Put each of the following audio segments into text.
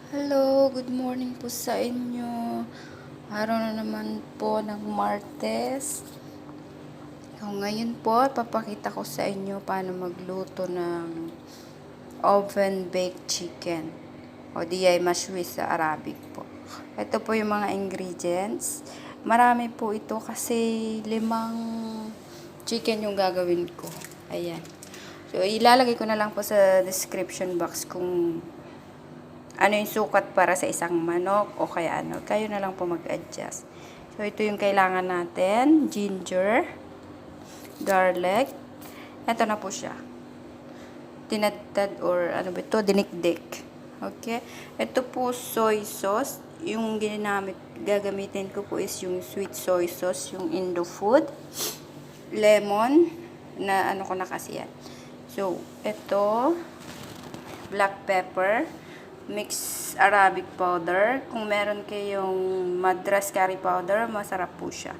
Hello, good morning po sa inyo. Araw na naman po ng Martes. Ngayon po, papakita ko sa inyo paano magluto ng oven baked chicken o DIJAJ MASWI sa Arabic po. Ito po yung mga ingredients. Marami po ito kasi 5 chicken yung gagawin ko. Ayan. So, ilalagay ko na lang po sa description box kung ano yung sukat para sa isang manok o kaya ano. Kayo na lang po mag-adjust. So, ito yung kailangan natin. Ginger, garlic. Ito na po siya. Tinadtad or ano ba ito? Dinikdik. Okay? Ito po soy sauce. Yung gagamitin ko po is yung sweet soy sauce, yung Indo food. Lemon, na ano ko na kasi yan. So, ito, black pepper, mixed Arabic powder. Kung meron kayong Madras curry powder, masarap po siya.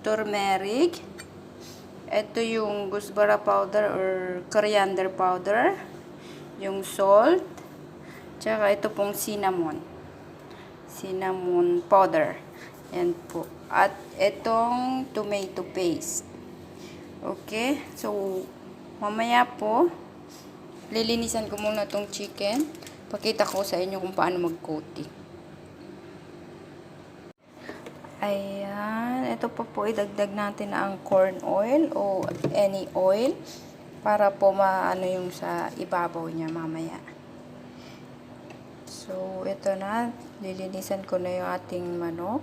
Turmeric. Ito yung gusbara powder or corriander powder. Yung salt. Tsaka ito pong cinnamon. Cinnamon powder. Yan po. At itong tomato paste. Okay? So, mamaya po, lilinisan ko muna itong chicken. Pakita ko sa inyo kung paano mag-coating. Ayan. Ito po idagdag natin na ang corn oil o any oil para po maano yung sa ibabaw niya mamaya. So, ito na. Lilinisan ko na yung ating manok.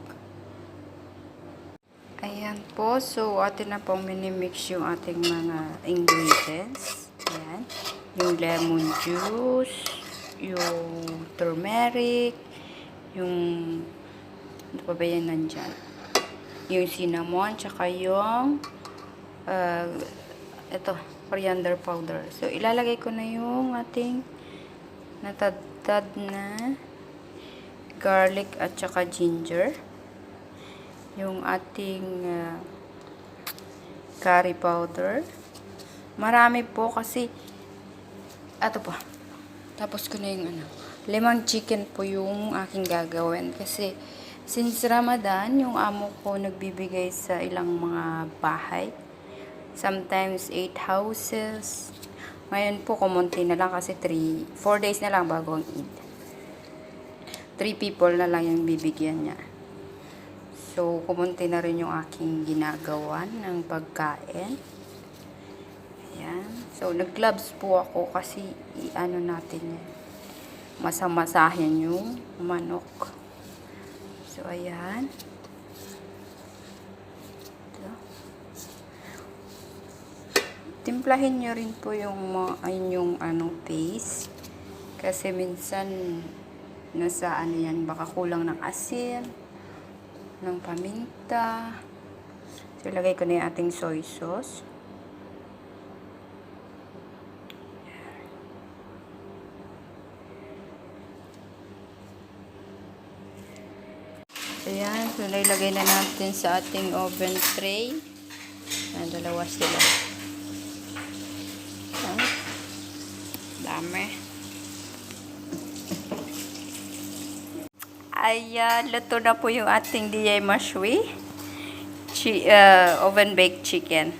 Ayan po. So, atin na pong minimix yung ating mga ingredients. Ayan. Yung lemon juice, yung turmeric, yung ano pa ba yan nandyan? Yung cinnamon, tsaka yung ito, coriander powder. So, ilalagay ko na yung ating natadtad na garlic at tsaka ginger. Yung ating curry powder. Marami po kasi ato pa. Tapos ko na yung 5 chicken po yung aking gagawin. Kasi, since Ramadan, yung amo ko nagbibigay sa ilang mga bahay. Sometimes 8 houses. Ngayon po, kumunti na lang kasi 4 days na lang bago ang Eid. 3 people na lang yung bibigyan niya. So, kumunti na rin yung aking ginagawan ng pagkain. Ayan. So, nag-gloves po ako kasi i-ano natin yan. Masamasahin yung manok. So, ayan. Ito. Timplahin nyo rin po yung inyong paste. Kasi minsan nasa yan, baka kulang ng asin, ng paminta. So, ilagay ko na yung ating soy sauce. Ayan, so nailagay na natin sa ating oven tray. Ayan, 2 sila. Ayan. Dami. Ayan, luto na po yung ating DIJAJ MASWI oven baked chicken.